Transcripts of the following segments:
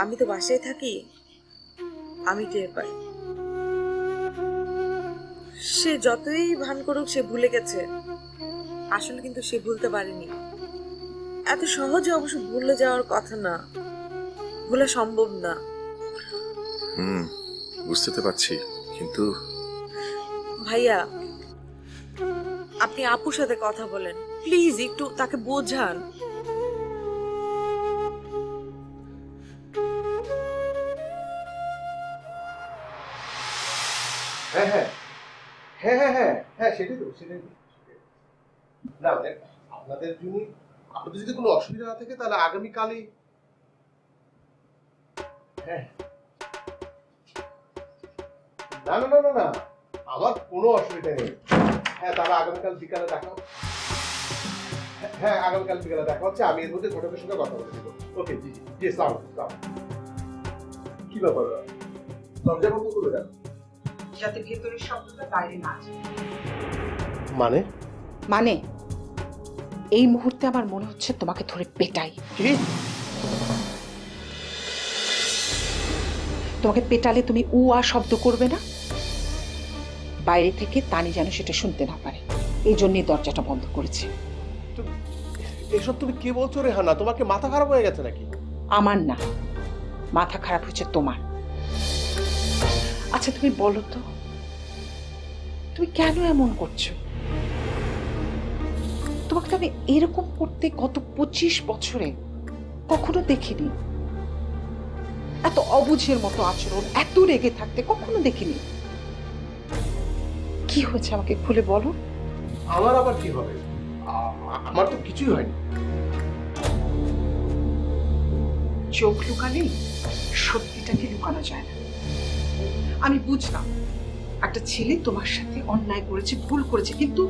আমি তো বাসায় থাকি, আমি টের পাই। সে যতই ভান করুক সে ভুলে গেছে, আসলে কিন্তু সে ভুলতে পারেনি। এত সহজে অবশ্য ভুলে যাওয়ার কথা না, ভুলা সম্ভব না। বুঝতে তো পারছি, কিন্তু ভাইয়া, আপনি আপুর সাথে কথা বলেন প্লিজ, একটু তাকে বোঝান। হ্যাঁ হ্যাঁ হ্যাঁ হ্যাঁ হ্যাঁ হ্যাঁ সেটাই তো না মানে আপনাদের যদি কোনো অসুবিধা না থাকে তাহলে আগামীকালই। হ্যাঁ না না না না না আমার কোনো অসুবিধা নেই। হ্যাঁ তাহলে আগামীকাল বিকালে দেখা। হ্যাঁ আগামীকাল বিকালে দেখা হচ্ছে। আমি এর মধ্যে ঘটকের সঙ্গে কথা বলে দেবো। ওকে জি জি জি সালাম। কি ব্যাপার দরজা বন্ধ করে দেন? যাতে ভেতরের শব্দটা বাইরে না যায়। মানে মানে এই মুহূর্তে আমার মনে হচ্ছে তোমাকে ধরে পেটাই। কি? তোমাকে পেটালে তুমি উ আ শব্দ করবে না, বাইরে থেকে তানি যেন সেটা শুনতে না পারে, এই জন্যই দরজাটা বন্ধ করেছে। এসব তুমি কি বলছো রেহানা? তোমার কি মাথা খারাপ হয়ে গেছে নাকি? আমার না, মাথা খারাপ হচ্ছে তোমার। আচ্ছা তুমি বলো তো, তুমি কেন এমন করছো? তোমাকে তো আমি এরকম করতে গত 25 বছরে কখনো দেখিনি। এত অবুঝের মতো আচরণ, এত রেগে থাকতে কখনো দেখিনি। কি হয়েছে আমাকে খুলে বলো। আমার আবার কি হবে? আমার তো কিছুই হয়নি। চোখ লুকালে সত্যিটাকে লুকানো যায় না। আমি বুঝলাম একটা ছেলে তোমার সাথে অন্যায় করেছে, ভুল করেছে, কিন্তু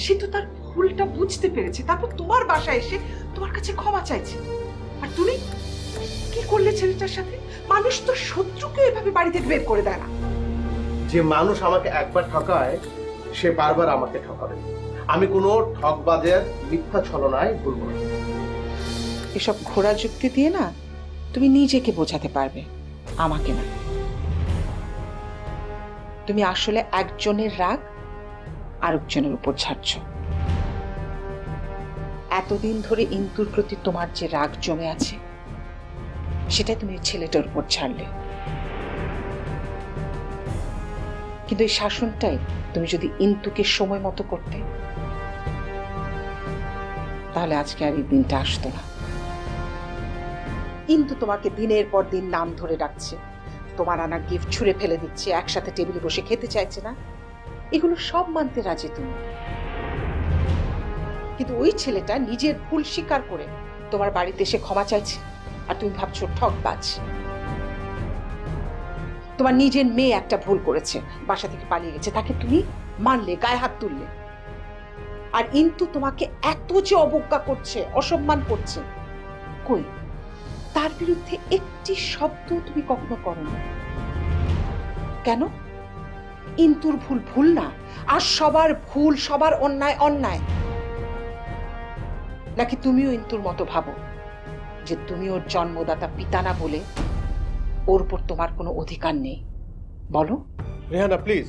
সে তো তার ভুলটা বুঝতে পেরেছে, তারপর তোমার বাসায় এসে তোমার কাছে ক্ষমা চাইছে। আর তুমি কি করলে ছেলেটার সাথে? মানুষ তো শত্রুকে এভাবে বাড়ি থেকে বের করে দেয় না। যে মানুষ আমাকে একবার ঠকায় সে বারবার আমাকে ঠকাবে। আমি কোনো ঠকবাজের মিথ্যা ছলনায় ভুলব না। এসব ঘোড়া যুক্তি দিয়ে না তুমি নিজেকে বোঝাতে পারবে, আমাকে না। তুমি আসলে একজনের রাগ আরেকজনের উপর ছাড়ছ। এতদিন ধরে ইন্দুর প্রতি তোমার যে রাগ জমে আছে সেটা তুমি ছেলেটার উপর ছাড়লে, কিন্তু এই শাসনটাই তুমি যদি ইন্দুকে সময় মতো করতে, তাহলে আজকে আর এই দিনটা আসতো না। ইন্দু তোমাকে দিনের পর দিন নাম ধরে ডাকছে, তোমার আনা গিফট ছুঁড়ে ফেলে দিচ্ছে, একসাথে টেবিলে বসে খেতে চাইছে না, এগুলো সব মানতে রাজি তুমি। কিন্তু ওই ছেলেটা নিজের ভুল স্বীকার করে তোমার বাড়িতে এসে ক্ষমা চাইছে, আর তুমি ভাবছো ঠকবাজ। তোমার নিজের মেয়ে একটা ভুল করেছে, বাসা থেকে পালিয়ে গেছে, তাকে তুমি মারলে, গায়ে হাত তুললে। আর ইন্তু তোমাকে এত যে অবজ্ঞা করছে, অসম্মান করছে, কই তার বিরুদ্ধে একটি শব্দ তুমি কখনো করো না কেন? ইন্তুর ভুল ভুল না, আর সবার ভুল, সবার অন্যায় অন্যায়। নাকি তুমিও ইন্তুর মতো ভাবো যে তুমি ওর জন্মদাতা পিতা না বলে ওর উপর তোমার কোনো অধিকার নেই? বলো। রেহানা প্লিজ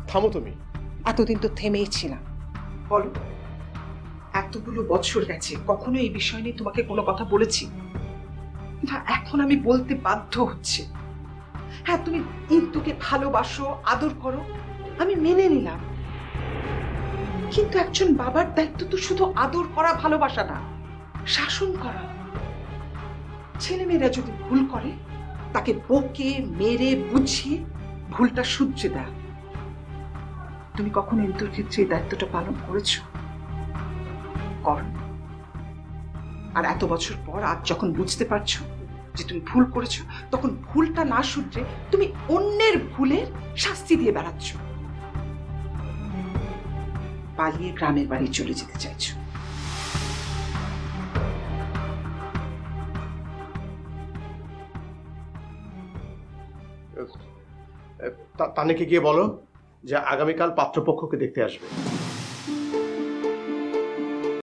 থামো তুমি। এতদিন তো থেমেই ছিলাম, বলো। এতগুলো বছর গেছে, কখনো এই বিষয় নিয়ে তোমাকে কোনো কথা বলেছি? না, এখন আমি বলতে বাধ্য হচ্ছে। হ্যাঁ, তুমি ইন্তুকে ভালোবাসো, আদর করো, আমি মেনে নিলাম, কিন্তু একজন বাবার দায়িত্ব তো শুধু আদর করা, ভালোবাসা না, শাসন করা। ছেলেমেয়েরা যদি ভুল করে তাকে বকে মেরে বুঝিয়ে ভুলটা শুধরে দেয়। তুমি কখনো ইন্তুর ক্ষেত্রে এই দায়িত্বটা পালন করেছো? করো। আর এত বছর পর আজ যখন বুঝতে পারছো যে তুমি ভুল করেছো, তখন ভুলটা না শুধরে তুমি অন্যের ভুলের শাস্তি দিয়ে বেড়াচ্ছ, পালিয়ে গ্রামের বাড়ি চলে যেতে চাইছো। তানিকে গিয়ে বলো যে আগামীকাল পাত্রপক্ষকে দেখতে আসবে।